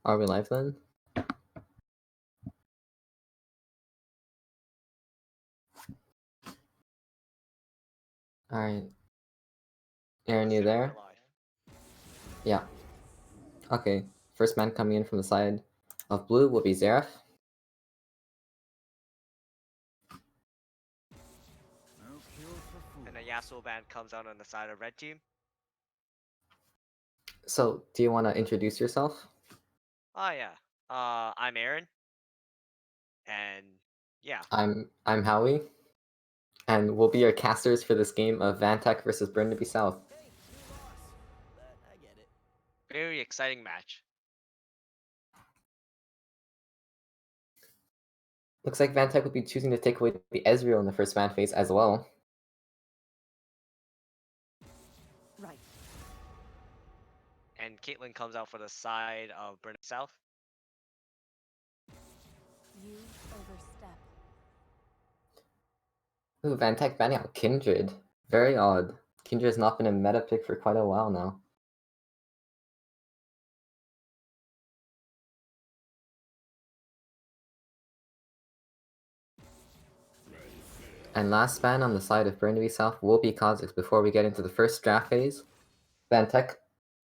Are we live then? Alright. Aaron, you Consider we're there? live. Yeah. Okay. First man coming in from the side of blue will be Xerath. And a Yasuo band comes out on the side of red team. So, do you want to introduce yourself? Oh yeah. I'm Aaron. And yeah. I'm Howie, and we'll be your casters for this game of Vantech versus Burnaby South. Hey, we lost, but I get it. Very exciting match. Looks like Vantech will be choosing to take away the Ezreal in the first man phase as well. Right. And Caitlyn comes out for the side of Burnaby South. You overstep. Ooh, Vantech banning out Kindred. Very odd. Kindred has not been a meta pick for quite a while now. And last ban on the side of Burnaby South will be Kha'Zix before we get into the first draft phase. Vantech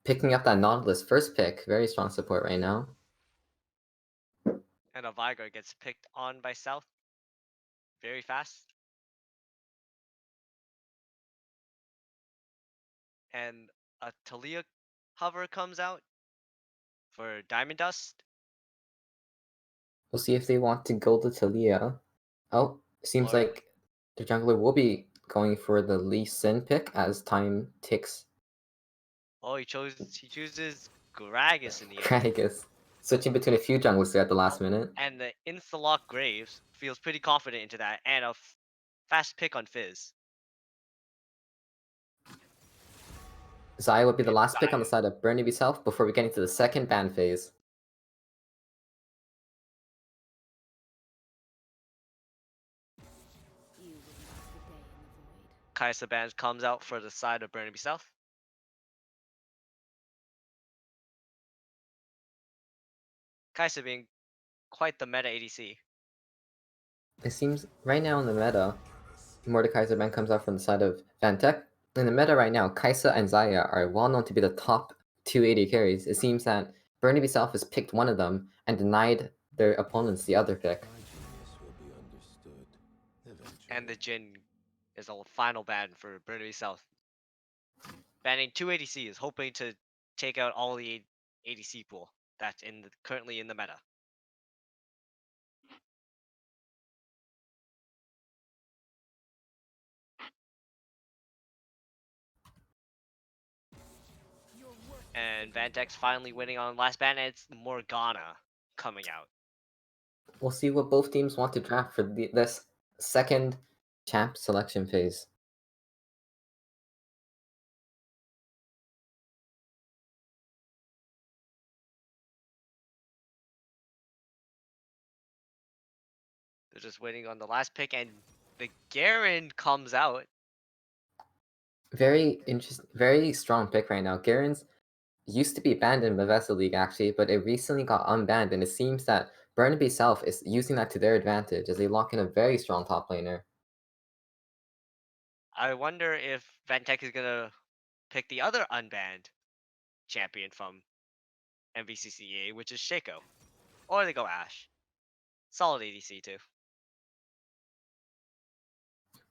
picking up that Nautilus first pick. Very strong support right now. And a Vigar gets picked on by South. Very fast. And a Talia hover comes out for Diamond Dust. We'll see if they want to go to Talia. Oh, seems Or like the jungler will be going for the Lee Sin pick as time ticks. oh he chooses Gragas in the end. Gragas. Switching between a few junglers there at the last minute. And the insta-lock Graves feels pretty confident into that, and a fast pick on Fizz. Xayah would be the It's last pick on the Xayah. side of Burnaby South before we get into the second ban phase. You would pass the day in the void. Kaisa band comes out for the side of Burnaby South. Kaisa being quite the meta ADC. It seems right now in the meta, Mordekaiser Man comes out from the side of Vantech. In the meta right now, Kaisa and Xayah are well known to be the top 280 carries. It seems that Burnaby South has picked one of them and denied their opponents the other pick. And the Jin is a final ban for Burnaby South. Banning 2 ADCs, hoping to take out all the ADC pool that's currently in the meta. And Vantex finally winning on last ban, and it's Morgana coming out. We'll see what both teams want to draft for this second champ selection phase. They're just waiting on the last pick, and the Garen comes out. Very interesting, very strong pick right now. Garen's used to be banned in MVSSEA League actually, but it recently got unbanned, and it seems that Burnaby South is using that to their advantage as they lock in a very strong top laner. I wonder if Vantex is gonna pick the other unbanned champion from MVSSEA, which is Shaco. Or they go Ash. Solid ADC too.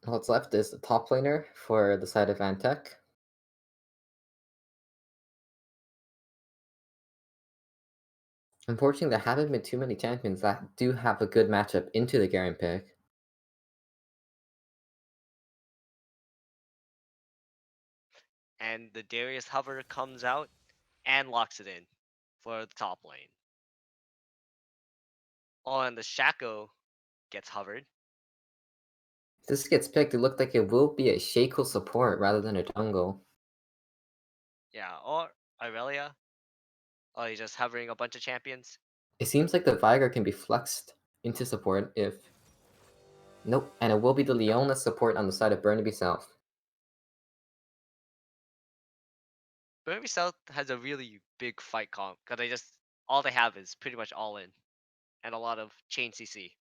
What's left is the top laner for the side of Vantech. Unfortunately, there haven't been too many champions that do have a good matchup into the Garen pick. And the Darius hover comes out and locks it in for the top lane. Oh, and the Shaco gets hovered. If this gets picked, it looked like it will be a Shaco support rather than a jungle. Yeah, or Irelia. Oh, he's just hovering a bunch of champions. It seems like the Viger can be flexed into support if... Nope, and it will be the Leona support on the side of Burnaby South. Burnaby South has a really big fight comp because they just all they have is pretty much all in, and a lot of chain CC.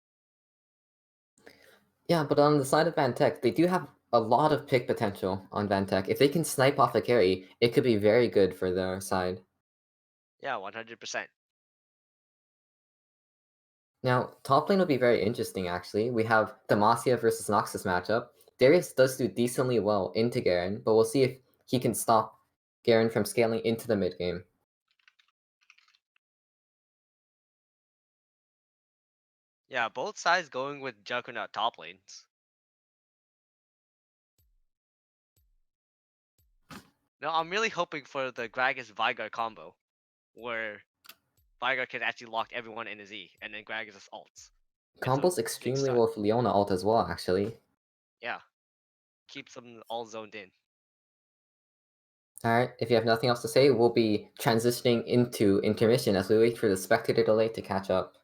Yeah, but on the side of Vantech, they do have a lot of pick potential on Vantech. If they can snipe off a carry, it could be very good for their side. Yeah, 100%. Now, top lane will be very interesting, actually. We have Demacia versus Noxus matchup. Darius does do decently well into Garen, but we'll see if he can stop Garen from scaling into the mid game. Yeah, both sides going with Juggernaut top lanes. No, I'm really hoping for the Gragas Veigar combo, where Veigar can actually lock everyone in his E, and then Gragas' ults. And some Combos big extremely stun. well with Leona ult as well, actually. Yeah, keeps them all zoned in. Alright, if you have nothing else to say, we'll be transitioning into intermission as we wait for the spectator delay to catch up.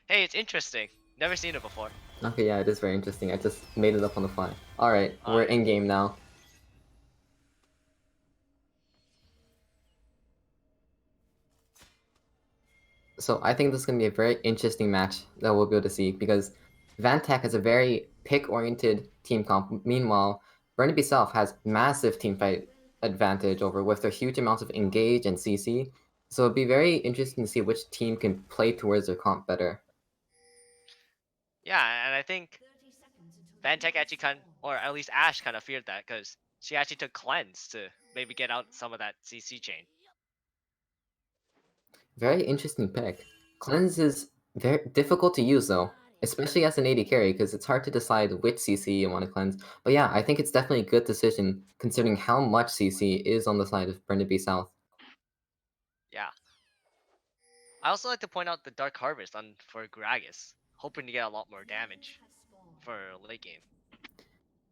Hey, it's interesting. Never seen it before. Okay, yeah, it is very interesting. I just made it up on the fly. Alright, we're Alright. in game now. So I think this is going to be a very interesting match that we'll be able to see because Vantech has a very pick-oriented team comp. Meanwhile, Burnaby South has massive team fight advantage over with their huge amounts of engage and CC. So it'd be very interesting to see which team can play towards their comp better. Yeah, and I think Fantech actually or at least Ash kind of feared that because she actually took cleanse to maybe get out some of that CC chain. Very interesting pick. Cleanse is very difficult to use though, especially as an AD carry because it's hard to decide which CC you want to cleanse. But yeah, I think it's definitely a good decision considering how much CC is on the side of Burnaby South. Yeah. I also like to point out the Dark Harvest on for Gragas, hoping to get a lot more damage for late game.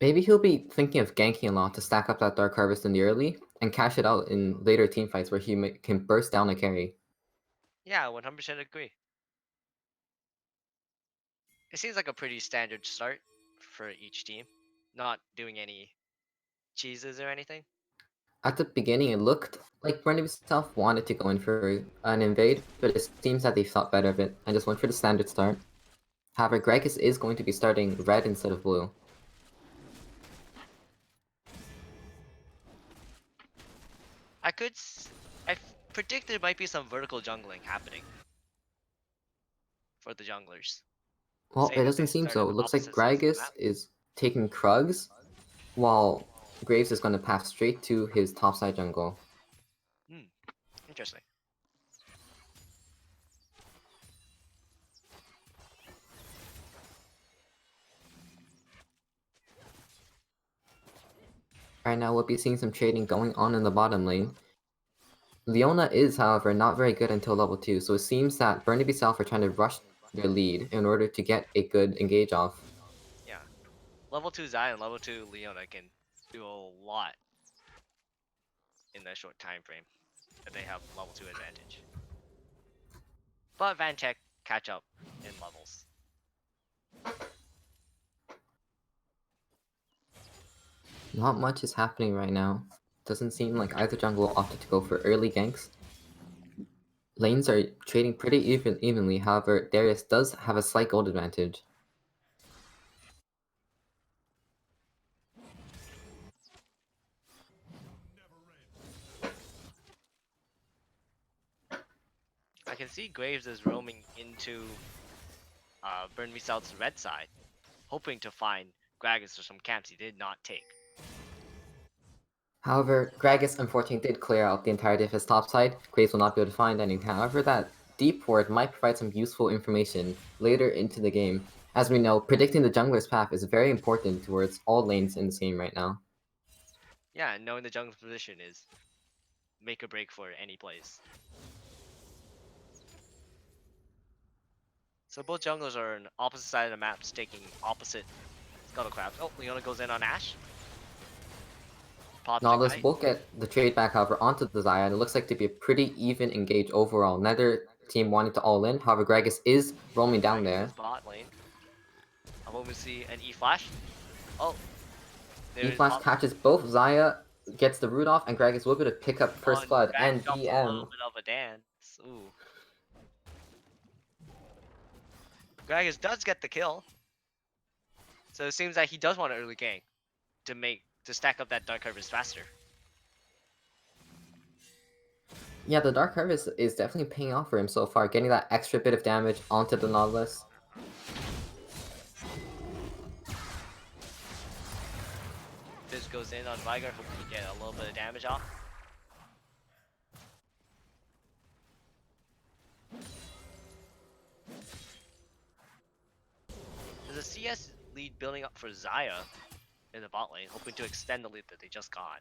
Maybe he'll be thinking of ganking a lot to stack up that Dark Harvest in the early and cash it out in later team fights where he can burst down a carry. Yeah, 100% agree. It seems like a pretty standard start for each team, not doing any cheeses or anything. At the beginning, it looked like Burnaby South wanted to go in for an invade, but it seems that they thought better of it and just went for the standard start. However, Gragas is going to be starting red instead of blue. I predict there might be some vertical jungling happening for the junglers. Well, Saying it that they doesn't seem started so. It looks like opposite sides of the Gragas map. is taking Krugs, while Graves is going to path straight to his topside jungle. Hmm, interesting. Right now, we'll be seeing some trading going on in the bottom lane. Leona is, however, not very good until level 2, so it seems that Burnaby South are trying to rush their lead in order to get a good engage off. Yeah. Level 2 Zion, level 2 Leona can do a lot in that short time frame if they have level 2 advantage. But Vantech catch up in levels. Not much is happening right now. Doesn't seem like either jungle opted to go for early ganks. Lanes are trading pretty evenly, however, Darius does have a slight gold advantage. I can see Graves is roaming into Burnaby South's red side, hoping to find Gragas or some camps he did not take. However, Gragas unfortunately did clear out the entirety of his topside. Graves will not be able to find any. However, that deep ward might provide some useful information later into the game. As we know, predicting the jungler's path is very important towards all lanes in this game right now. Yeah, and knowing the jungle's position is make or break for any plays. So both junglers are on opposite side of the map, taking opposite scuttle crabs. Oh, Leona goes in on Ash. Pops Nautilus Ignite. will get the trade back, however, onto the Xayah, and it looks like to be a pretty even engage overall. Neither team wanting to all in, however, Gragas is roaming down Gragas there. is bot lane. I'm hoping to see an E flash. Oh, there is E-Flash pop. catches both, Xayah gets the root off, and Gragas will be able to pick up First Blood and Backdrop's a little BM. bit of a dance. Ooh. Gragas does get the kill. So it seems like he does want an early gank to stack up that Dark Harvest faster. Yeah, the Dark Harvest is definitely paying off for him so far, getting that extra bit of damage onto the Nautilus. This goes in on Vigar, hoping to get a little bit of damage off. There's a CS lead building up for Xayah in the bot lane, hoping to extend the lead that they just got.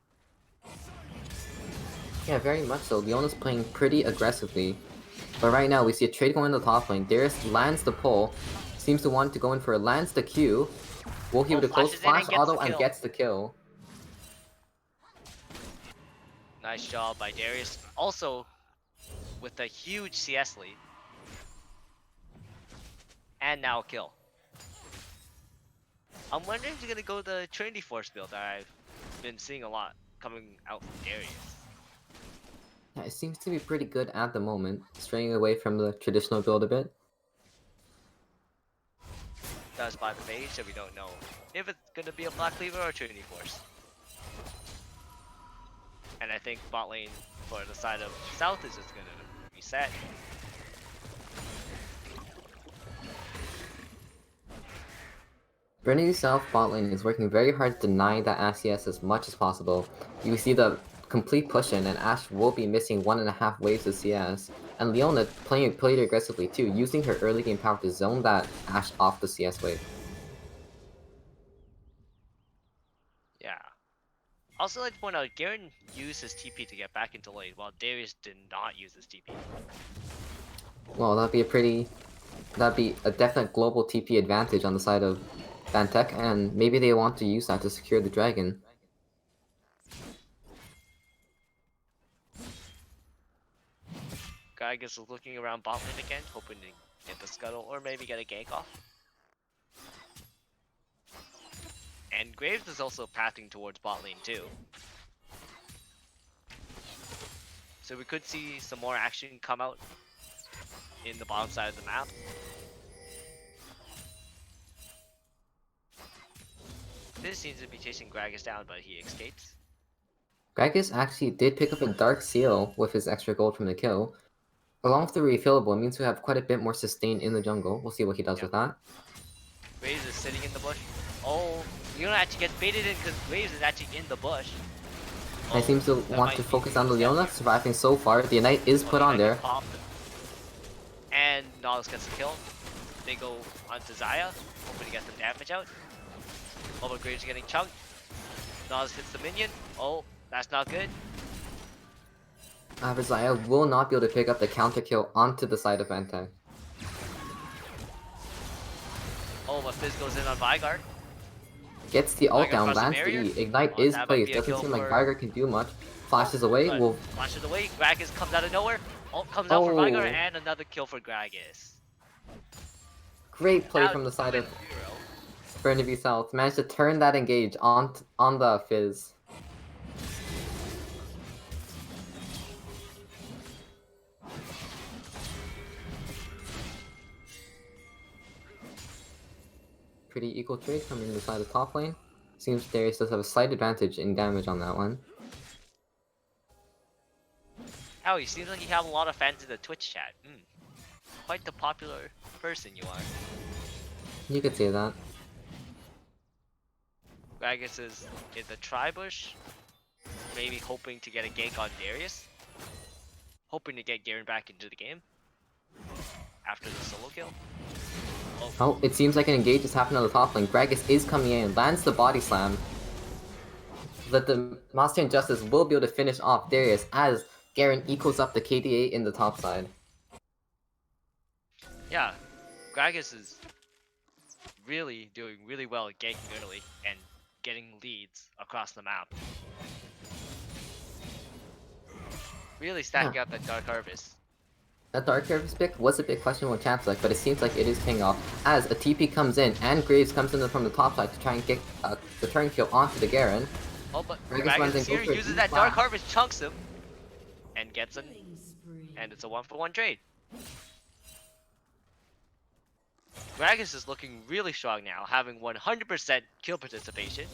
Yeah, very much so. Leona's playing pretty aggressively. But right now, we see a trade going in the top lane. Darius lands the pull, seems to want to go in for a lands the Q. Will he Oh, be able to close flashes in flash and gets auto the and kill. gets the kill? Nice job by Darius. Also, with a huge CS lead. and now a kill. I'm wondering if he's gonna go the Trinity Force build that I've been seeing a lot coming out from Darius. Yeah, it seems to be pretty good at the moment, straying away from the traditional build a bit. Does by the page, so we don't know if it's gonna be a Black Cleaver or Trinity Force. And I think bot lane for the side of South is just gonna reset. Burnaby South bot lane is working very hard to deny that Ash CS as much as possible. You see the complete push in, and Ash will be missing 1.5 waves of CS. And Leona played aggressively too, using her early game power to zone that Ash off the CS wave. Yeah. Also, like to point out, Garen used his TP to get back into lane, while Darius did not use his TP. Well, that'd be a definite global TP advantage on the side of Fantech, and maybe they want to use that to secure the dragon. Gragas is looking around bot lane again, hoping to get the scuttle or maybe get a gank off. And Graves is also pathing towards bot lane too. So we could see some more action come out in the bottom side of the map. This seems to be chasing Gragas down, but he escapes. Gragas actually did pick up a Dark Seal with his extra gold from the kill. Along with the refillable, it means we have quite a bit more sustain in the jungle. We'll see what he does with that. Graves is sitting in the bush. Oh, you don't actually get baited in because Graves is actually in the bush. I seems to want to focus on the Leona, surviving so far. The Ignite is put on there. And Nautilus gets the kill. They go onto Xayah, hoping to get some damage out. Oh, but Graves is getting chunked. Nautilus hits the minion. Oh, that's not good. Xayah will not be able to pick up the counter kill onto the side of Fantech. Oh, but Fizz goes in on Vigard. Gets the ult Vigard down, across the lands the barrier. E. Ignite Oh, is that might placed. be a Doesn't kill seem like for- Vigard can do much. Flashes away. But Will flashes away. Gragas comes out of nowhere. Ult comes out for Vigard, Oh. and another kill for Gragas. great play Now from the side of 2-0. Burnaby South. Managed to turn that engage on the Fizz. Pretty equal trade coming in the side of top lane. Seems Darius does have a slight advantage in damage on that one. Oh, he seems like you have a lot of fans in the Twitch chat. Quite the popular person you are. You could say that. Gragas is in the tri-bush, maybe hoping to get a gank on Darius. Hoping to get Garen back into the game after the solo kill. Oh, it seems like an engage is happening on the top lane. Gragas is coming in, lands the body slam. That the Master and Justice will be able to finish off Darius as Garen equals up the KDA in the top side. Yeah, Gragas is really doing really well at ganking early and getting leads across the map. Really stacking up that Dark Harvest. That Dark Harvest pick was a bit questionable in champ select, but it seems like it is paying off as a TP comes in and Graves comes in from the top side to try and get the turn kill onto the Garen. Oh, but Gragas runs Gragas in, here goes for a uses deep that Dark flash. Harvest, chunks him, and gets him, and it's a 1-for-1 trade. Gragas is looking really strong now, having 100% kill participation.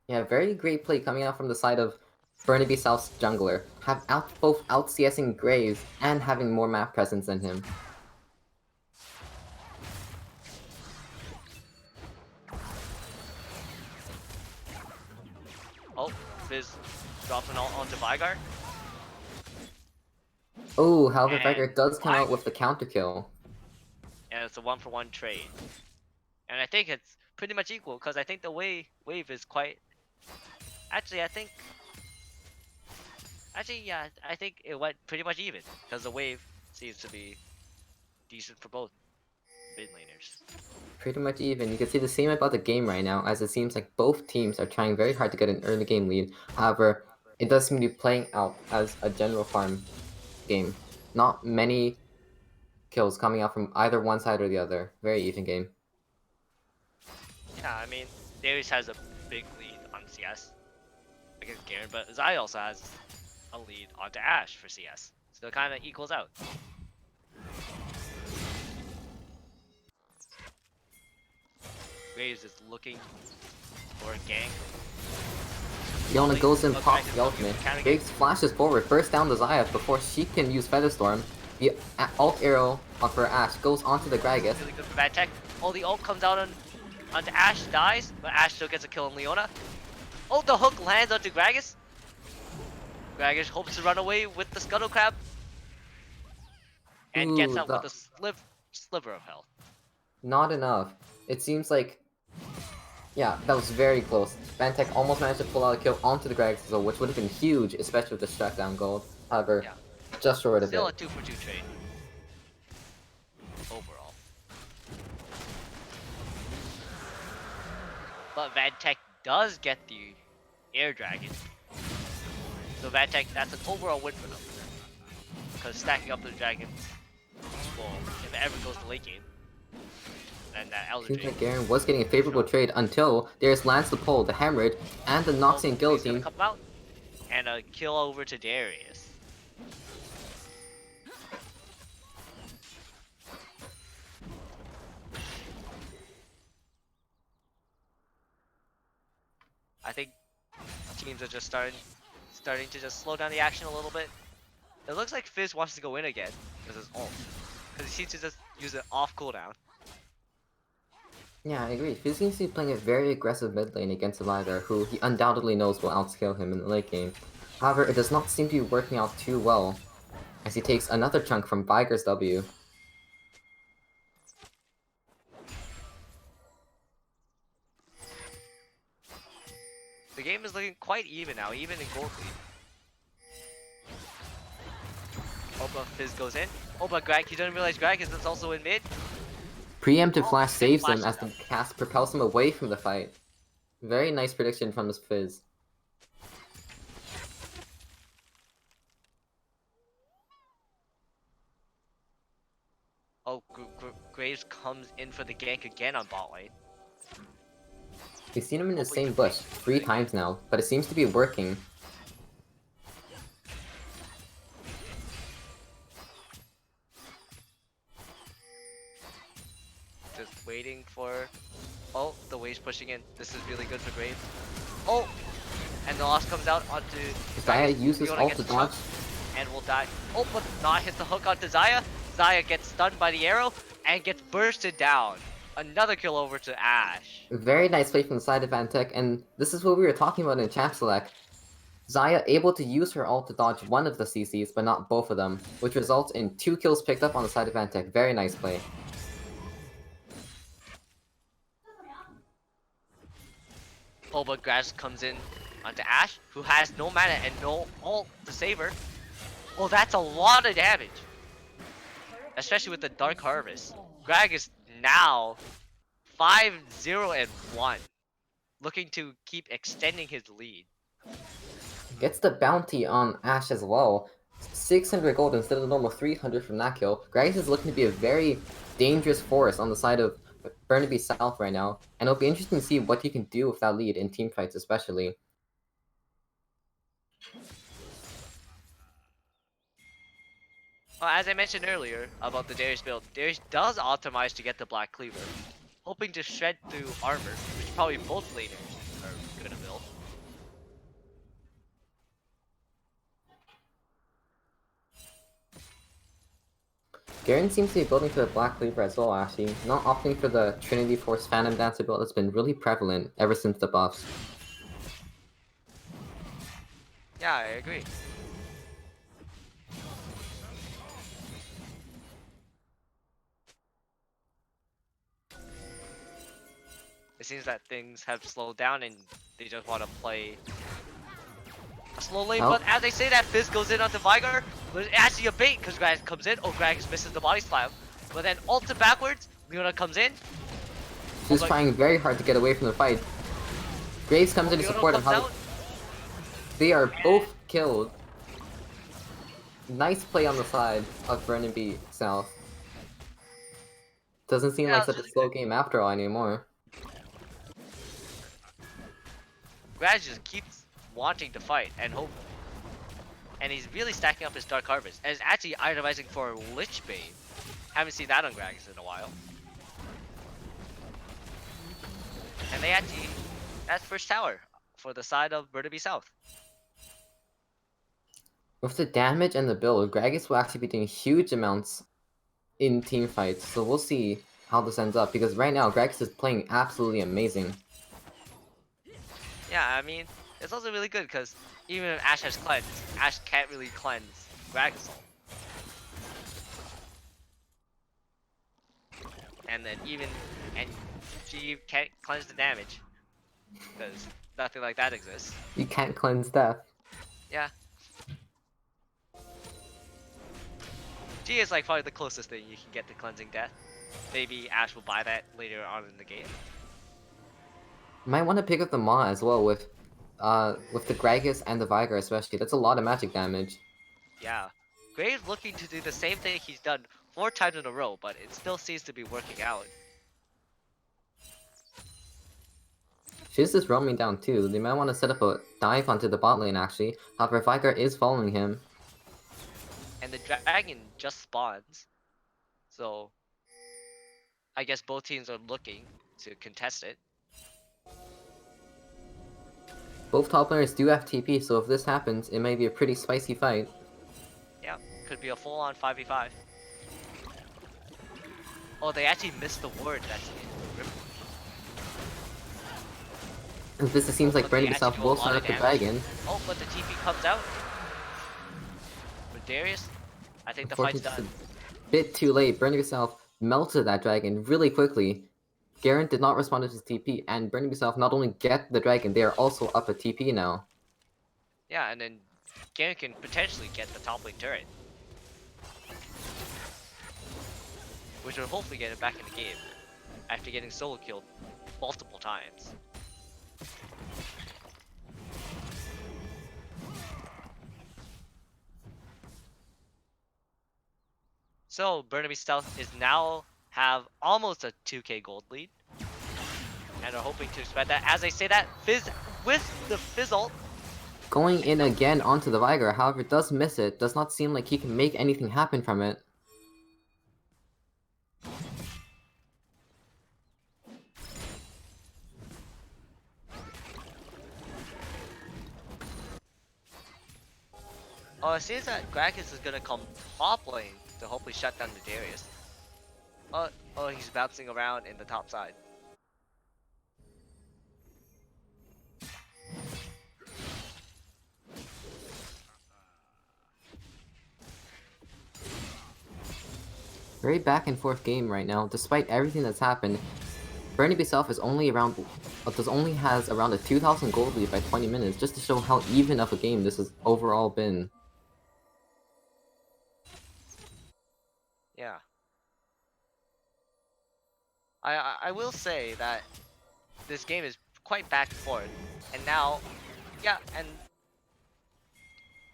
Yeah, very great play coming out from the side of Burnaby South's jungler. Both out CSing Graves and having more map presence than him. Oh, Fizz drops an ult onto Vigard. Oh, however, And Vigor does come out Vigor- with the counter kill. And it's a 1-for-1 trade. And I think it's pretty much equal, because I think the wave is quite... Actually, yeah, I think it went pretty much even, because the wave seems to be decent for both mid laners. Pretty much even. You can see the same about the game right now, as it seems like both teams are trying very hard to get an early game lead. However, it does seem to be playing out as a general farm game. Not many kills coming out from either one side or the other. Very even game. Yeah, I mean, Darius has a big lead on CS against Garen, but Zai also has a lead onto Ashe for CS. So it kind of equals out. Graves is looking for a gank. Yona goes in, Look, pops guys, the ultimate. counter Graves flashes forward, bursts down the Xayah before she can use Featherstorm. The ult arrow for Ashe goes onto the Gragas. Really good for bad tech. Oh, the ult comes out onto Ashe, dies, but Ashe still gets a kill on Leona. Oh, the hook lands onto Gragas. Gragas hopes to run away with the Scuttle Crab. And gets Ooh, out with a sliver of health. Not enough. It seems like... Yeah, that was very close. Fnatic almost managed to pull out a kill onto the Gragas, which would have been huge, especially with the shutdown gold. However, Yeah. just short of Still a it. 2-for-2 trade. Overall. But Vadtech does get the Air Dragon. So Vadtech, that's an overall win for them. Because stacking up the dragon, well, if it ever goes to late game, and that Elder Seems Dragon. like Garen was getting a favorable trade until Darius lands the pull, the Hemorrhage, and the Noxian He's gonna Guillotine. come out and a kill over to Darius. I think teams are just starting to just slow down the action a little bit. It looks like Fizz wants to go in again with his ult, because he seems to just use it off cooldown. Yeah, I agree. Fizz seems to be playing a very aggressive mid lane against a Viger, who he undoubtedly knows will outscale him in the late game. However, it does not seem to be working out too well, as he takes another chunk from Viger's W. The game is looking quite even now, even in gold lead. Oh, but Fizz goes in. Oh, but Greg, he doesn't realize Greg is also in mid. Preemptive flash saves him flash as the cast propels him away from the fight. Very nice prediction from this Fizz. Oh, Graves comes in for the gank again on bot lane. We've seen him in the same bush 3 times now, but it seems to be working. Just waiting for... Oh, the wave's pushing in. This is really good for Graves. Oh! And the loss comes out onto... Xayah uses Fiona ult gets to dodge. chunked and will die. Oh, but not hit the hook onto Xayah. Xayah gets stunned by the arrow and gets bursted down. Another kill over to Ashe. Very nice play from the side of Fnatic, and this is what we were talking about in Champ Select. Xayah able to use her ult to dodge one of the CCs, but not both of them, which results in 2 kills picked up on the side of Fnatic. Very nice play. Oh, but Grass comes in onto Ashe, who has no mana and no ult to save her. Well, that's a lot of damage. Especially with the Dark Harvest. Greg is now 5-0-1. Looking to keep extending his lead. Gets the bounty on Ashe as well. 600 gold instead of the normal 300 from that kill. Gragas is looking to be a very dangerous force on the side of Burnaby South right now, and it'll be interesting to see what he can do with that lead in teamfights especially. Well, as I mentioned earlier about the Darius build, Darius does optimize to get the Black Cleaver, hoping to shred through armor, which probably both laners are gonna build. Garen seems to be building for the Black Cleaver as well, actually, not opting for the Trinity Force Phantom Dancer build that's been really prevalent ever since the buffs. Yeah, I agree. It seems that things have slowed down and they just want to play a slow lane, Oh. but as they say that, Fizz goes in onto Vigar, but it's actually a bait because Gragas comes in. Oh, Gragas misses the body slam, but then ult to backwards, Leona comes in. She's but- trying very hard to get away from the fight. Graves comes in to Leona support him. comes out. They are both killed. Nice play on the side of Burnaby South. Doesn't seem Yeah, like it's such a really slow good. game after all anymore. Gragas just keeps wanting to fight and hope, and he's really stacking up his Dark Harvest, and is actually itemizing for Lich Bane. Haven't seen that on Gragas in a while. And they actually, that's first tower for the side of Burnaby South. With the damage and the build, Gragas will actually be doing huge amounts in team fights, so we'll see how this ends up, because right now Gragas is playing absolutely amazing. Yeah, I mean, it's also really good because even if Ashe has cleanse, Ashe can't really cleanse Gragasol. And then and she can't cleanse the damage because nothing like that exists. You can't cleanse death. Yeah. G is like probably the closest thing you can get to cleansing death. Maybe Ashe will buy that later on in the game. Might want to pick up the Maw as well with the Gragas and the Viger especially. That's a lot of magic damage. Yeah. Graves looking to do the same thing he's done 4 times in a row, but it still seems to be working out. Fizz is roaming down too. They might want to set up a dive onto the bot lane actually. However, Viger is following him. And the dragon just spawns. So I guess both teams are looking to contest it. Both top laners do have TP, so if this happens, it may be a pretty spicy fight. Yeah, could be a full-on 5v5. Oh, they actually missed the ward that's in the river. And this it seems like But they Burnaby actually South do a will lot start of up the damage. dragon. Oh, but the TP comes out. For Darius, I think the fight's Unfortunately, done. it's a bit too late. Burnaby South melted that dragon really quickly. Garen did not respond to his TP, and Burnaby South not only get the dragon, they are also up a TP now. Yeah, and then Garen can potentially get the top lane turret. Which will hopefully get him back in the game after getting solo killed multiple times. So Burnaby South is now have almost a 2k gold lead. And are hoping to expand that. As I say that, Fizz with the Fizzle. Going in again onto the Viger, however, does miss it. Does not seem like he can make anything happen from it. Oh, it seems that Gragas is gonna come top lane to hopefully shut down the Darius. Oh, he's bouncing around in the top side. Very back and forth game right now. Despite everything that's happened, Burnaby South is only has around a 2,000 gold lead by 20 minutes, just to show how even of a game this has overall been. Yeah. I will say that this game is quite back and forth, and now, yeah, and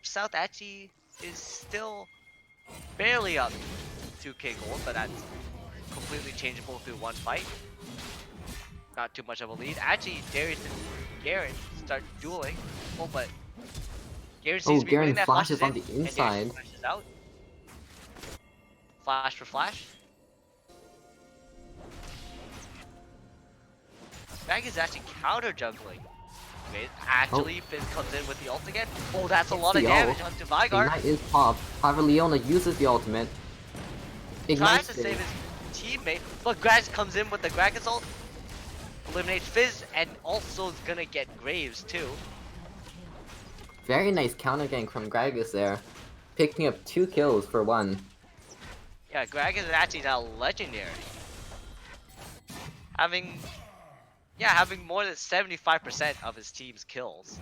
South actually is still barely up 2k gold, but that's completely changeable through one fight. Not too much of a lead. Actually, Darius and Garen start dueling. Oh, but Garen seems to be Garen winning that flashes on in, the and inside. Darius flashes out. Flash for flash. Bag is actually counter juggling. Okay, actually, Fizz comes in with the ult again. Oh, that's a lot of the damage ult. onto The Veigar. Ignite is popped. However, Leona uses the ultimate. Tries Ignites to it. save his teammate, but Gragas comes in with the Gragas ult. Eliminates Fizz, and also is gonna get Graves too. Very nice counter gank from Gragas there. Picking up 2 kills for 1. Yeah, Gragas is actually now legendary. Having more than 75% of his team's kills.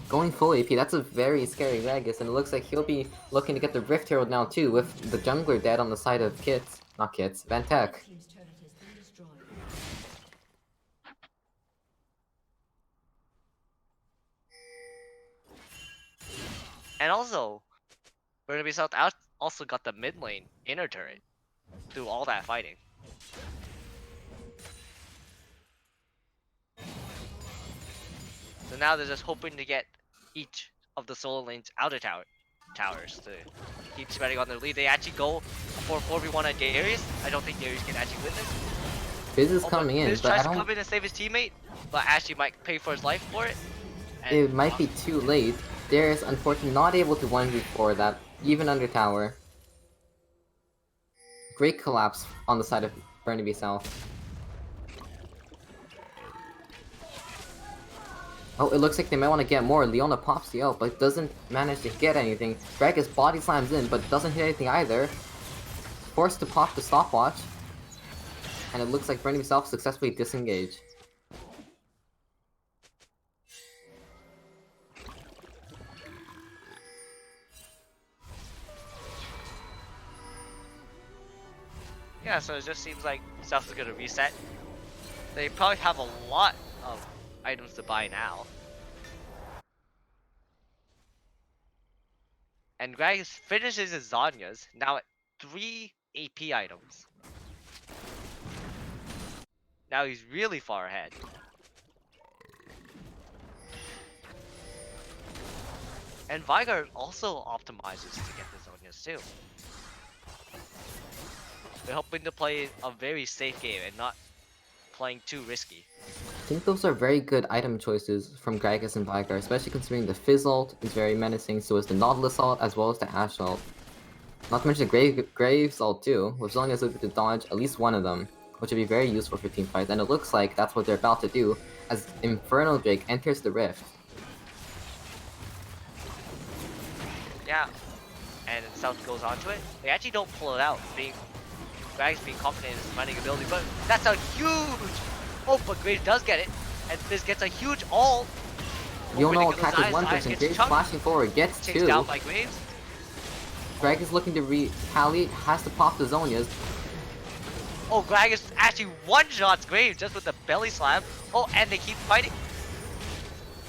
Going full AP, that's a very scary Gragas, and it looks like he'll be looking to get the Rift Herald now too, with the jungler dead on the side of Vantek. Team's turret has been destroyed. And also, Burnaby South also got the mid lane inner turret. through all that fighting. So now they're just hoping to get each of the solo lanes out of towers to keep spreading on their lead. They actually go for 4v1 on Darius. I don't think Darius can actually win this. Fizz is Oh, coming in, Fizz but I tries to don't. come in and save his teammate, but Ashley might pay for his life for it. And It might be too late. Darius, unfortunately, not able to 1v4 that, even under tower. Great collapse on the side of Burnaby South. Oh, it looks like they might want to get more. Leona pops the ult, but doesn't manage to get anything. Gragas body slams in, but doesn't hit anything either. Forced to pop the stopwatch. And it looks like Burnaby South successfully disengaged. yeah, so it just seems like South is gonna reset. They probably have a lot of items to buy now. And Gragas finishes his Zanyas, now at 3 AP items. Now he's really far ahead. And Vigard also optimizes to get the Zonyas too. They're hoping to play a very safe game and not playing too risky. I think those are very good item choices from Gragas and Vigar, especially considering the Fizz ult is very menacing, so is the Nautilus ult as well as the Ashe ult. Not to mention the Graves ult too, which only has able to dodge at least one of them, which would be very useful for team fights, and it looks like that's what they're about to do as Infernal Drake enters the Rift. Yeah. And then South goes onto it. They actually don't pull it out, Gragas being confident in his mining ability, but that's a huge... Oh, but Graves does get it, and Fizz gets a huge ult. Leona Opening of attack those is one eyes, person, gets Graves chunked, flashing forward, gets chased two. down by Graves. Gragas looking to retaliate, has to pop the Zonias. Oh, Gragas actually one-shots Graves just with the belly slam. Oh, and they keep fighting.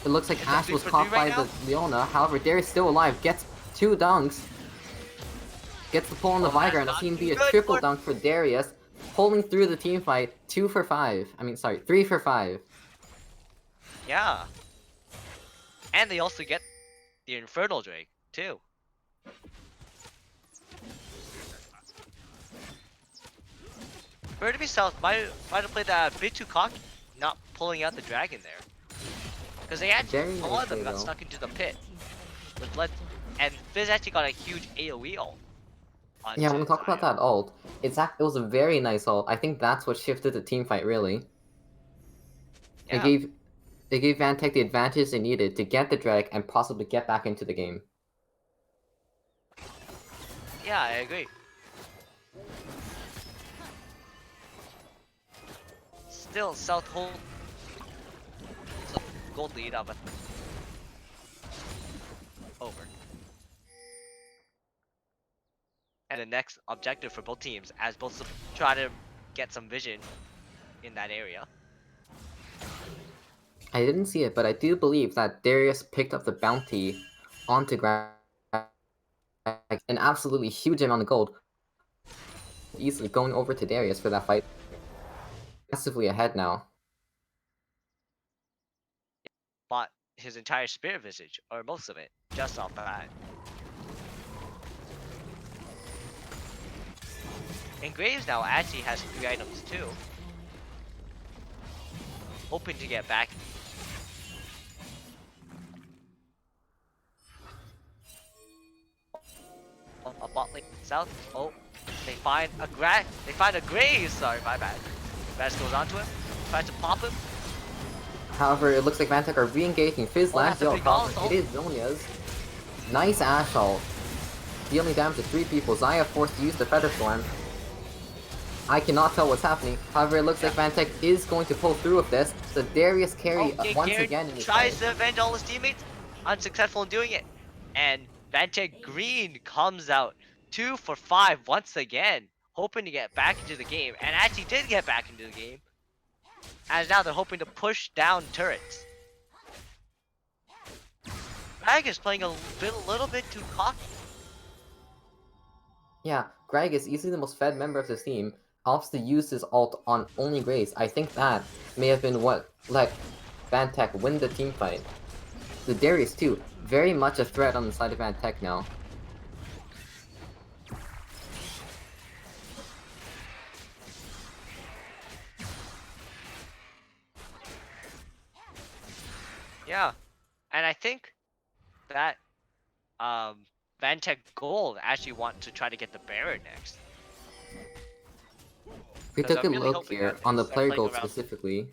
It looks like It's a Ashe was 3-for-3 caught by right now. the Leona, however Darius still alive, gets two dunks. Gets the pull on the Oh, that's Vigar, and not a team be a good triple for- dunk for Darius, pulling through the team fight, 2 for 5. I mean, sorry, 3 for 5. Yeah. And they also get the Infernal Drake, too. Burnaby South might have played that a bit too cocky, not pulling out the dragon there. Because they actually, Very a lot of them nicely, got though. stuck into the pit. Which led, and Fizz actually got a huge AoE ult. Yeah, when we onto talk about Zaya. that ult, it was a very nice ult. I think that's what shifted the team fight, really. Yeah. It gave Vantech the advantage they needed to get the drag and possibly get back into the game. Yeah, I agree. Still, South hold gold lead of it. Over. And the next objective for both teams, as both try to get some vision in that area. I didn't see it, but I do believe that Darius picked up the bounty onto Greg, an absolutely huge amount of gold. Easily going over to Darius for that fight. Massively ahead now. Bought his entire spirit visage, or most of it, just off that. And Graves now actually has 3 items too. Hoping to get back. A bot lane south. Oh, they find a Graves. Sorry, my bad. Graves goes onto him, tries to pop him. However, it looks like Vantech are re-engaging. Fizz lands that's a the ult big across. ult. It is Zonia's. Nice Ashe ult. Dealing damage to 3 people. Zaya forced to use the Feather Storm. I cannot tell what's happening. However, it looks like Vantech is going to pull through with this. The Darius carry Okay, once Garen again in this tries fight. to avenge all his teammates, unsuccessful in doing it. And Vantech Green comes out 2 for 5 once again, hoping to get back into the game, and actually did get back into the game. As now they're hoping to push down turrets. Greg is playing a little bit too cocky. Yeah, Gragas, easily the most fed member of this team, opts to use his ult on only Grace. I think that may have been what let Fantech win the team fight. The Darius too, very much a threat on the side of Fantech now. Yeah, and I think that Vantech Gold actually want to try to get the Baron next. If we 'Cause took a I'm really look hoping that here they on the start player playing gold around. specifically,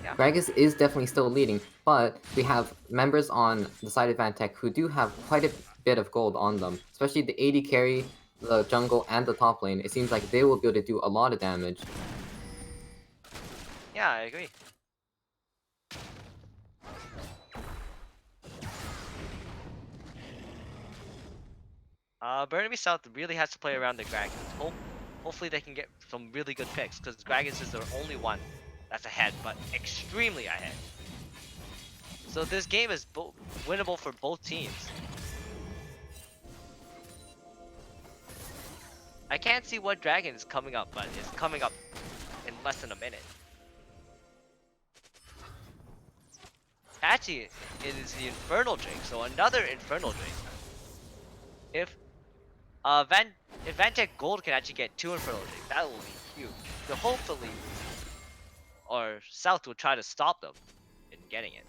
Yeah. Gragas is definitely still leading, but we have members on the side of Fantech who do have quite a bit of gold on them, especially the AD carry, the jungle, and the top lane. It seems like they will be able to do a lot of damage. Yeah, I agree. Burnaby South really has to play around the Dragons. Hopefully they can get some really good picks, because Dragons is the only one that's ahead, but extremely ahead. So this game is winnable for both teams. I can't see what dragon is coming up, but it's coming up in less than a minute. Actually, it is the Infernal Drake, so another Infernal Drake. If if Vantech Gold can actually get 2 Infernal Drakes, that will be huge. So hopefully, or South will try to stop them in getting it.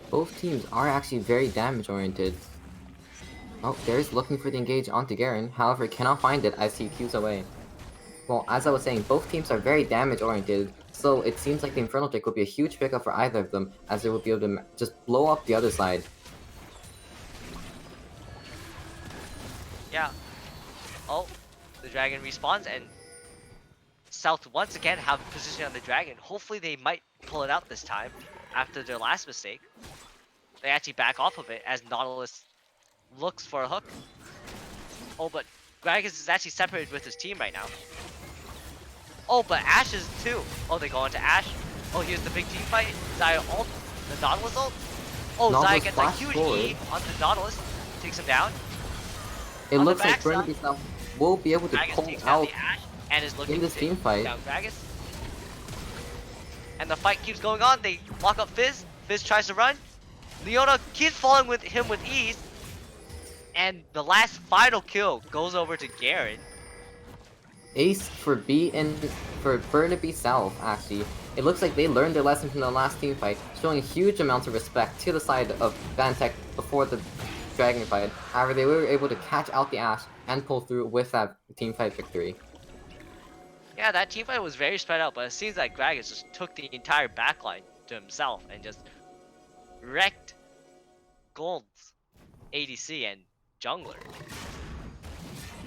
Both teams are actually very damage oriented. Oh, there's looking for the engage onto Garen, however cannot find it as he Qs away. Well, as I was saying, both teams are very damage oriented, so it seems like the Infernal Drake would be a huge pickup for either of them, as they would be able to just blow up the other side. Yeah. Oh, the dragon respawns, and South once again have a position on the dragon. Hopefully they might pull it out this time after their last mistake. They actually back off of it as Nautilus looks for a hook. Oh, but Gragas is actually separated with his team right now. Oh, but Ashe is too. Oh, they go into Ashe. Oh, here's the big team fight. Xayah ult, the Nautilus ult. Oh, Nautilus Xayah gets a flash huge forward. E on the Nautilus, takes him down. It On the looks like backside, Burnaby South will be able to Gragas pull takes down out the Ashe and is looking in this to team take fight. down Gragas. And the fight keeps going on. They lock up Fizz. Fizz tries to run. Leona keeps falling with him with ease. And the last final kill goes over to Garen. Ace for B and for Burnaby South, actually. It looks like they learned their lesson from the last team fight, showing huge amounts of respect to the side of Vantech before the Dragon fight. However, they were able to catch out the Ashe and pull through with that team fight victory. Yeah, that team fight was very spread out, but it seems like Gragas just took the entire backline to himself and just wrecked Gold's ADC and jungler.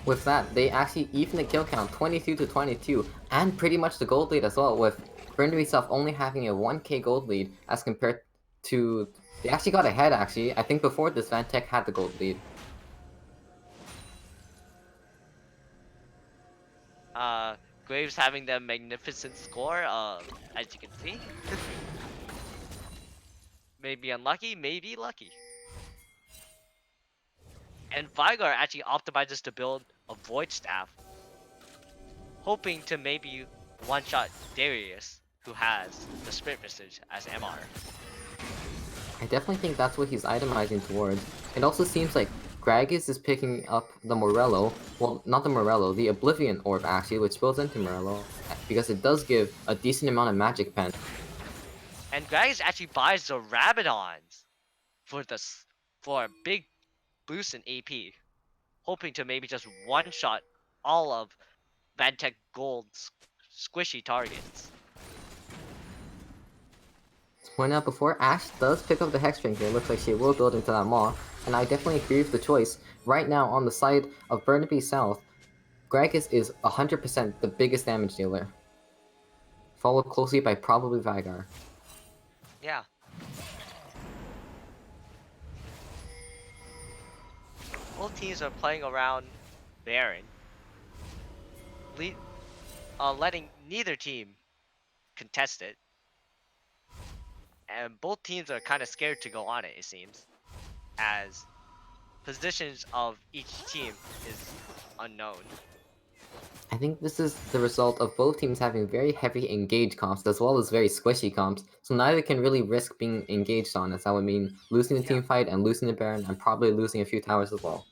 With that, they actually even the kill count 22 to 22, and pretty much the gold lead as well, with Burnaby South only having a 1k gold lead as compared to... They actually got ahead, actually. I think before this, Vantech had the gold lead. Graves having the magnificent score, as you can see. Maybe unlucky, maybe lucky. And Vigar actually optimizes to build a Void Staff, hoping to maybe one-shot Darius, who has the Spirit Message as MR. I definitely think that's what he's itemizing towards. It also seems like Gragas is picking up the Morello, well, not the Morello, the Oblivion Orb actually, which builds into Morello, because it does give a decent amount of magic pen. And Gragas actually buys the Rabadons for a big boost in AP, hoping to maybe just one-shot all of Vantech Gold's squishy targets. As pointed out before, Ashe does pick up the Hexstring here. Looks like she will build into that Maw, and I definitely agree with the choice. Right now, on the side of Burnaby South, Gragas is 100% the biggest damage dealer, followed closely by probably Vigar. Yeah. Both teams are playing around Baron, letting neither team contest it. And both teams are kind of scared to go on it, it seems, as positions of each team is unknown. I think this is the result of both teams having very heavy engaged comps as well as very squishy comps, so neither can really risk being engaged on, as that would mean losing the team fight and losing the Baron and probably losing a few towers as well.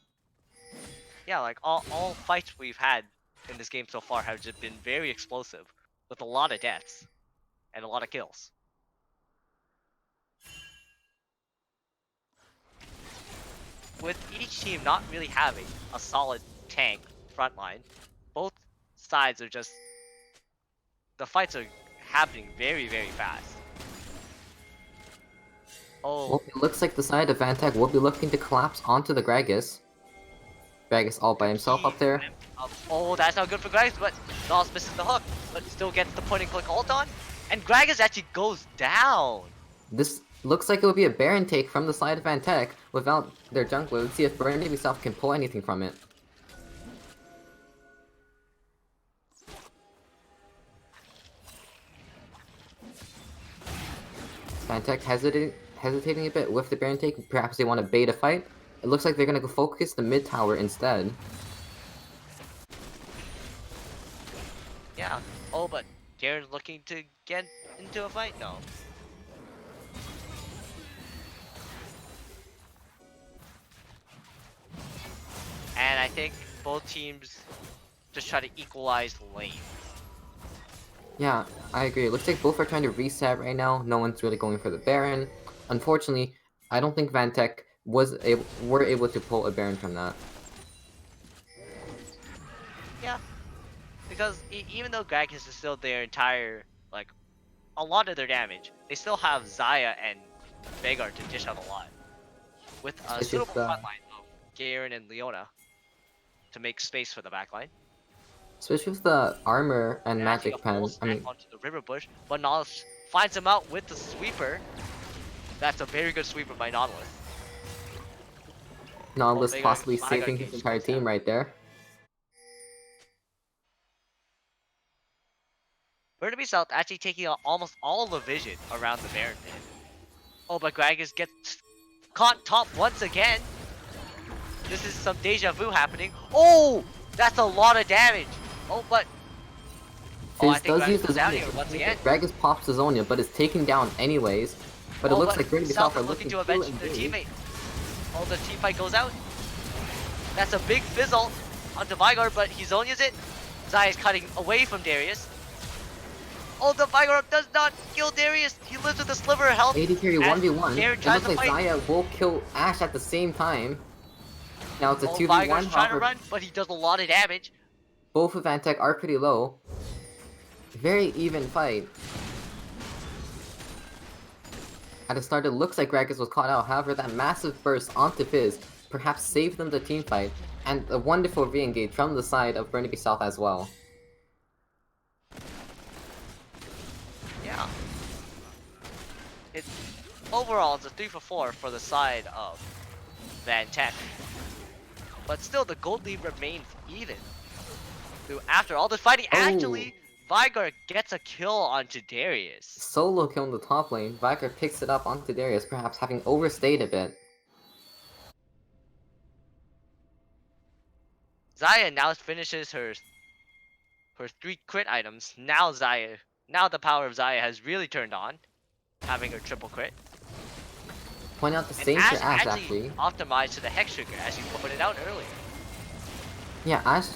Yeah, like all fights we've had in this game so far have just been very explosive, with a lot of deaths and a lot of kills. With each team not really having a solid tank frontline, both sides are just the fights are happening very fast. Oh, Well, it looks like the side of Vantech will be looking to collapse onto the Gragas. Gragas all by himself up there. Oh, that's not good for Gragas, but Nos misses the hook, but still gets the point and click ult on, and Gragas actually goes down. This looks like it would be a Baron take from the side of Vantech without their jungler. Let's see if Burnaby himself can pull anything from it. Vantech hesitating a bit with the Baron take. Perhaps they want to bait a fight. It looks like they're going to go focus the mid tower instead. Yeah. Oh, but Garen's looking to get into a fight? No. And I think both teams just try to equalize lane. Yeah, I agree. It looks like both are trying to reset right now. No one's really going for the Baron. Unfortunately, I don't think Vantech were able to pull a Baron from that. Yeah. Because even though Gragas is still their entire, like, a lot of their damage, they still have Xayah and Veigar to dish out a lot. With a It's suitable just, frontline of Garen and Leona to make space for the backline. Especially with the armor and And magic actually a full pen. I mean, stack onto the river bush, but Nautilus finds him out with the sweeper. That's a very good sweeper by Nautilus. Nautilus Veigar- possibly Veigar saving gets his entire goes down. team right there. Burnaby South actually taking out almost all the vision around the Baron pit. Oh, but Gragas gets caught top once again. This is some deja vu happening. Oh, that's a lot of damage. Oh, but I Fizz think does use Gragas the goes down Zonia. here once again. Gragas pops the Zonia, but is taken down anyways. But it looks like Burnaby South South are is looking looking to avenge to their engage. teammate. Oh, the team fight goes out. That's a big fizzle onto Veigar, but he Zonias it. Xayah is cutting away from Darius. Oh, the Veigar does not kill Darius. He lives with a sliver of health. AD carry as 1v1. Garen It tries looks to like fight. Xayah will kill Ashe at the same time. Now it's a Oh, 2v1, Veigar's trying to however, run, but he does a lot of damage. both of Vantech are pretty low. Very even fight. At the start, it looks like Gragas was caught out. However, that massive burst onto Fizz perhaps saved them the team fight, and a wonderful re-engage from the side of Burnaby South as well. Yeah. It's overall it's a 3 for 4 for the side of Vantech. But still, the gold lead remains even. So after all this fighting, Oh. actually, Veigar gets a kill onto Darius. Solo kill in the top lane. Veigar picks it up onto Darius, perhaps having overstayed a bit. Xayah now finishes her 3 crit items. Now the power of Xayah has really turned on, having her triple crit. Point out the And same Ashe for Ashe, actually actually. optimized to the Hex Trigger, as you pointed out earlier. Yeah, Ashe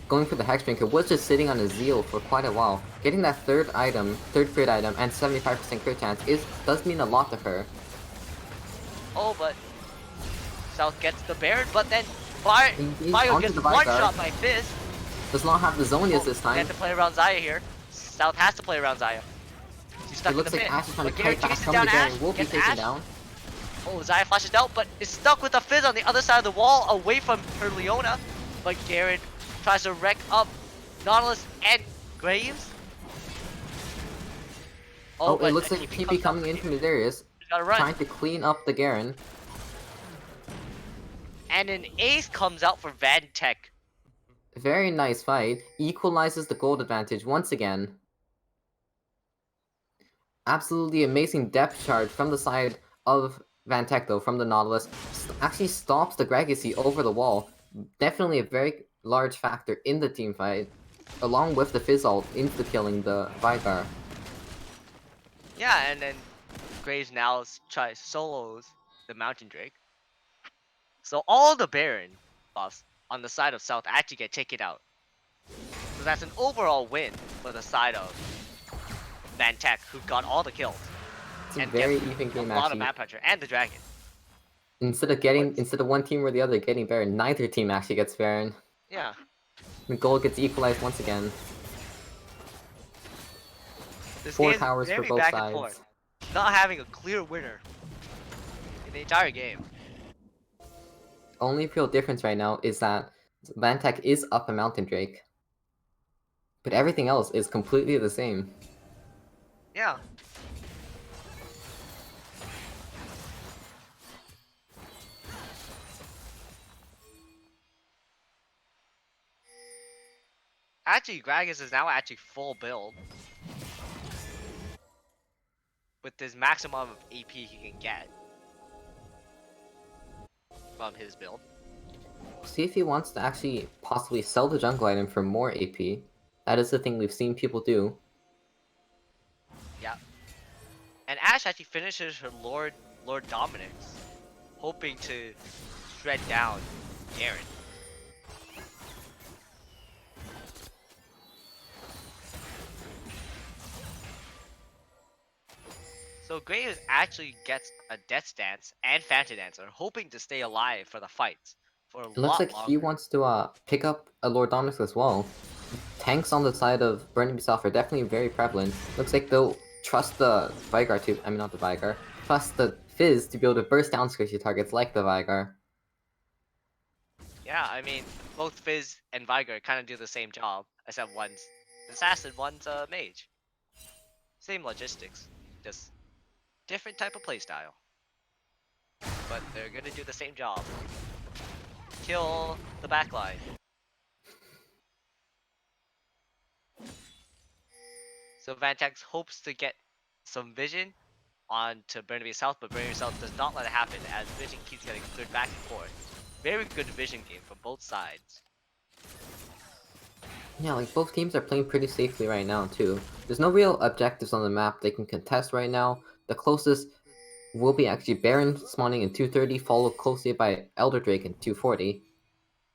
going for the Hex Drinker was just sitting on a Zeal for quite a while. Getting that third crit item, and 75% crit chance does mean a lot to her. Oh, but South gets the Baron, but then Indeed, Veigar onto gets the one Veigar. shot by Fizz. Does not have the Zonias this They time. have to play around Xayah here. South has to play around Xayah. She's stuck It looks in the like pit. Ashe is trying to But Garen kite back chases from down the Baron, Ashe, will be gets taken Ashe. down. Oh, Xayah flashes out, but is stuck with the Fizz on the other side of the wall, away from her Leona. But Garen tries to wreck up Nautilus and Graves. Oh, it but looks a like TP TP comes coming out. in from the Darius, He's gotta run. trying to clean up the Garen. And an ace comes out for Vantech. Very nice fight. Equalizes the gold advantage once again. Absolutely amazing depth charge from the side of Vantech though from the Nautilus actually stops the Gragasy over the wall. Definitely a very large factor in the team fight, along with the Fizz ult insta-killing the Vigar. Yeah, and then Graves now tries solos the Mountain Drake. So all the Baron buffs on the side of South actually get taken out. So that's an overall win for the side of Vantech, who got all the kills. It's a And very gets even game a lot of actually. Map Puncher and the Dragon. Instead of one team or the other getting Baron, neither team actually gets Baron. Yeah. The goal gets equalized once again. This 4 game is towers for very both back and sides. forth. Not having a clear winner in the entire game. Only real difference right now is that Vantech is up a Mountain Drake. But everything else is completely the same. Yeah. Actually, Gragas is now actually full build. With this maximum of AP he can get from his build. See if he wants to actually possibly sell the jungle item for more AP. That is the thing we've seen people do. Yeah. And Ashe actually finishes her Lord Dominix, hoping to shred down Garen. So Graves actually gets a Death Stance and Phantom Dancer, hoping to stay alive for the fights for a It looks lot like longer. he wants to pick up a Lord Dominus as well. Tanks on the side of Burnaby South are definitely very prevalent. Looks like they'll trust the Vigar to, I mean not the Vigar, trust the Fizz to be able to burst down squishy targets like the Vigar. Yeah, I mean, both Fizz and Vigar kind of do the same job, except one's assassin, one's a mage. Same logistics, just different type of playstyle. But they're gonna do the same job. Kill the backline. So Vantex hopes to get some vision onto Burnaby South, but Burnaby South does not let it happen as vision keeps getting cleared back and forth. Very good vision game from both sides. Yeah, like both teams are playing pretty safely right now too. There's no real objectives on the map they can contest right now. The closest will be actually Baron spawning in 230, followed closely by Elder Drake in 240.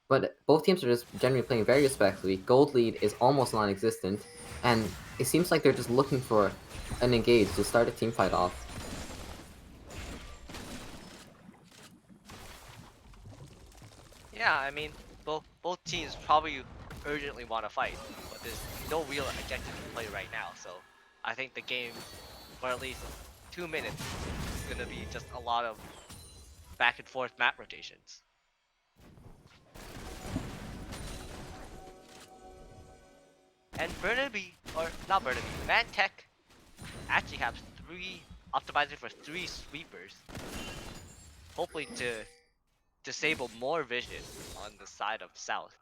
But both teams are just generally playing very respectfully. Gold lead is almost non-existent, and it seems like they're just looking for an engage to start a team fight off. Yeah, I mean, both teams probably urgently want to fight, but there's no real objective to play right now. So I think the game, for at least 2 minutes, is gonna be just a lot of back and forth map rotations. And Burnaby, or not Burnaby, Vantech actually have optimizing for 3 sweepers, hopefully to disable more vision on the side of South.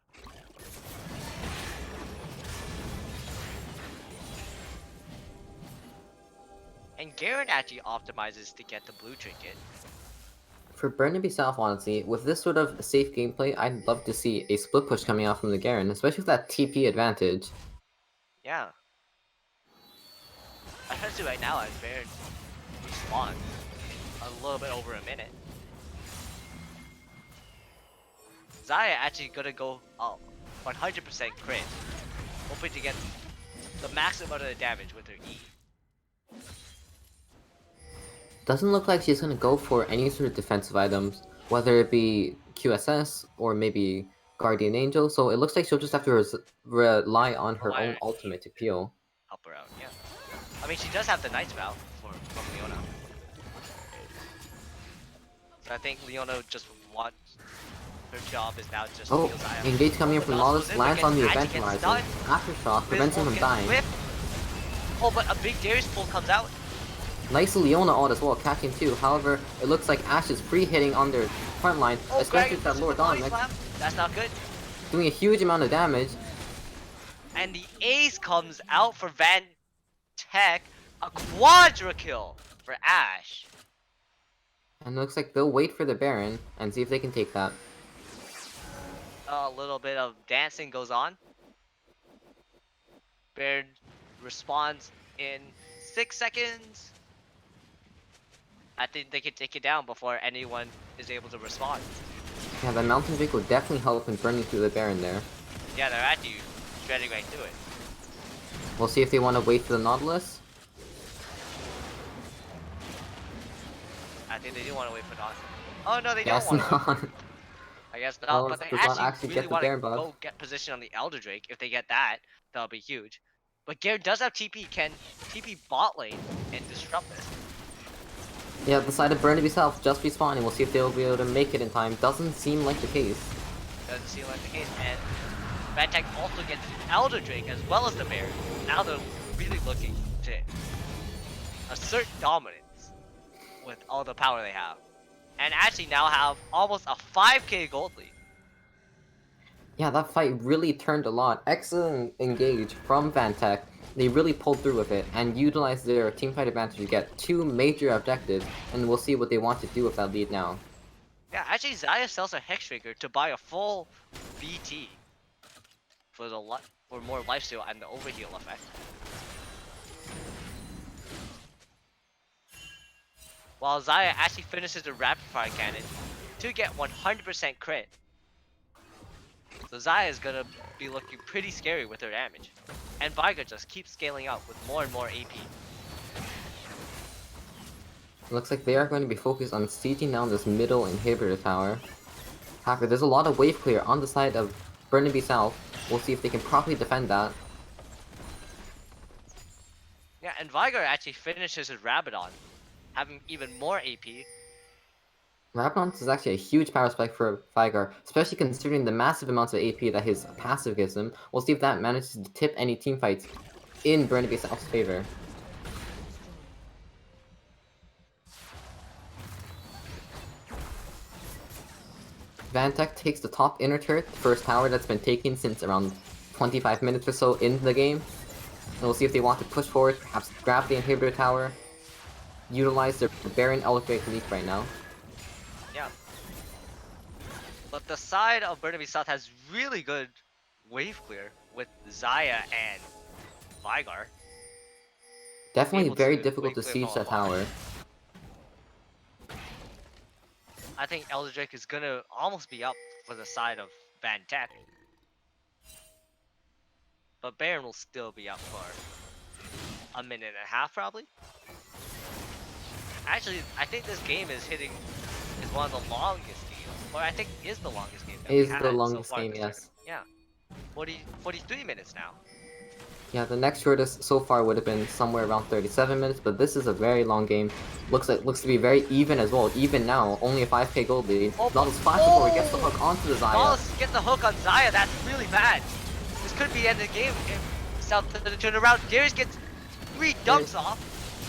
And Garen actually optimizes to get the blue trinket. For Burnaby South, honestly, with this sort of safe gameplay, I'd love to see a split push coming out from the Garen, especially with that TP advantage. Yeah. Especially right now as Baron respawns a little bit over a minute. Xayah actually gonna go 100% crit, hoping to get the max amount of the damage with her E. Doesn't look like she's gonna go for any sort of defensive items, whether it be QSS or maybe Guardian Angel, so it looks like she'll just have to rely on her Rely own on ultimate to peel. Help her out, yeah. I mean, she does have the Knight's Vow from Leona. So I think Leona just wants her job is now just Oh, heal Xayah. engage coming in But from also Lawless, Zim lands on the gets- event actually gets horizon. stunned. Aftershock Fizz prevents him won't from get dying. whipped. Oh, but a big Darius pull comes out. Nice Leona ult as well, catching too. However, it looks like Ashe is free hitting on their front line, Oh, especially Dragon with that puts Lord the body Dominic, slam. That's not good. doing a huge amount of damage. And the ace comes out for Vantech. A quadra kill for Ashe. And it looks like they'll wait for the Baron and see if they can take that. A little bit of dancing goes on. Baron responds in 6 seconds. I think they can take it down before anyone is able to respond. Yeah, the Mountain Drake will definitely help in burning through the Baron there. Yeah, they're actually shredding right through it. We'll see if they want to wait for the Nautilus. I think they do want to wait for Nautilus. Oh no, they Guess don't want to wait. not. I guess not, Nautilus but they does not actually really get the want to Baron buff. go get position on the Elder Drake. If they get that, that'll be huge. But Garen does have TP, can TP bot lane and disrupt this. Yeah, the side of Burnaby South just respawning. We'll see if they'll be able to make it in time. Doesn't seem like the case. Doesn't seem like the case, and Vantek also gets the Elder Drake as well as the Baron. Now they're really looking to assert dominance with all the power they have. And actually now have almost a 5k gold lead. Yeah, that fight really turned a lot. Excellent engage from Vantech. They really pulled through with it and utilized their teamfight advantage to get 2 major objectives, and we'll see what they want to do with that lead now. Yeah, actually Xayah sells a Hex Trigger to buy a full BT for more lifesteal and the overheal effect. While Xayah actually finishes the rapid fire cannon to get 100% crit. So Xayah is gonna be looking pretty scary with her damage. And Veigar just keeps scaling up with more and more AP. It looks like they are going to be focused on sieging down this middle inhibitor tower. However, there's a lot of wave clear on the side of Burnaby South. We'll see if they can properly defend that. Yeah, and Veigar actually finishes his Rabadon, having even more AP. Rabadon is actually a huge power spike for Veigar, especially considering the massive amounts of AP that his passive gives him. We'll see if that manages to tip any teamfights in Burnaby South's favor. Vantech takes the top inner turret, the first tower that's been taken since around 25 minutes or so in the game. And we'll see if they want to push forward, perhaps grab the inhibitor tower, utilize their Baron Electric leak right now. Yeah. But the side of Burnaby South has really good wave clear with Xayah and Veigar. Definitely Able very to difficult wave to clear siege from that afar. tower. I think Elder Drake is gonna almost be up for the side of Vantech. But Baron will still be up for a minute and a half probably. Actually, I think this game is one of the longest games. Or I think is the longest game that we Is had the so longest far game, this yes. tournament. Yeah. 43 minutes now. Yeah, the next shortest so far would have been somewhere around 37 minutes, but this is a very long game. Looks to be very even as well. Even now, only a 5k gold lead. Oh, Nautilus flashes forward, gets the hook onto the Xayah. Nautilus get the hook on Xayah, that's really bad. This could be the end of the game if South doesn't turn around. Darius gets 3 dunks off.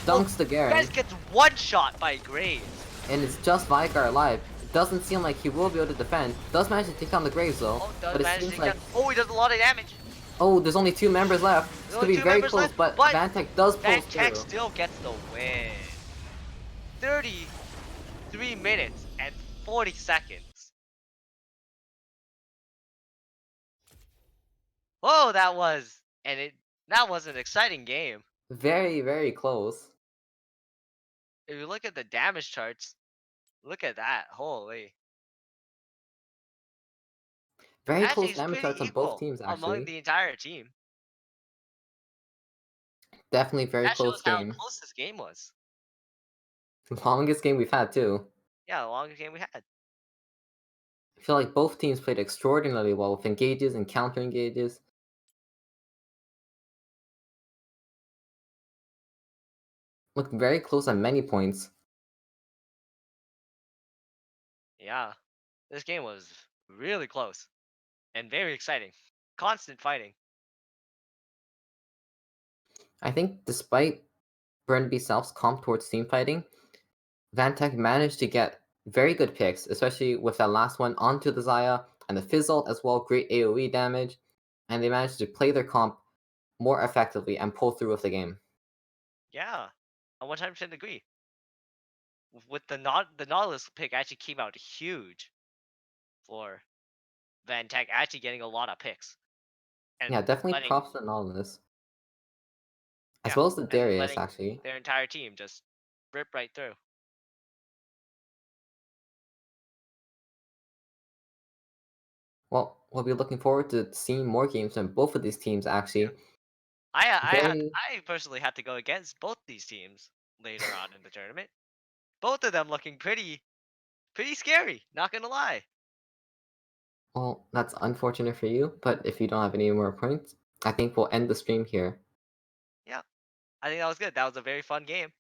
Dunks the Garen, Darius gets one shot by Graves. and it's just Veigar alive. It doesn't seem like he will be able to defend. Does manage to take down the Graves though, Oh, does but it manage to seems take like... down. Oh, he does a lot of damage. Oh, there's only 2 members left. This There's could only be 2 very members close, left, but but Vantech does pull Vantech through. still gets the win. 33 minutes and 40 seconds. Oh, that was an exciting game. Very, very close. If you look at the damage charts, look at that. Holy. Very Actually, close it's damage charts pretty on both equal teams, among actually. the entire team. Definitely very That close shows how game. close this game was. Longest game we've had, too. Yeah, the longest game we had. I feel like both teams played extraordinarily well with engages and counter engages. Looked very close at many points. Yeah, this game was really close and very exciting. Constant fighting. I think despite Burnaby South's comp towards team fighting, Vantech managed to get very good picks, especially with that last one onto the Xayah and the Fizzle as well, great AoE damage, and they managed to play their comp more effectively and pull through with the game. Yeah, I 100% agree. with the Nautilus pick actually came out huge for Van Tech actually getting a lot of picks and Yeah, definitely letting props to Nautilus. As yeah well as the and Darius, letting actually. their entire team just rip right through. Well, we'll be looking forward to seeing more games from both of these teams, actually. Very I personally had to go against both these teams later on in the tournament. Both of them looking pretty scary. Not gonna lie. well, that's unfortunate for you, but if you don't have any more points, I think we'll end the stream here. Yeah, I think that was good. That was a very fun game.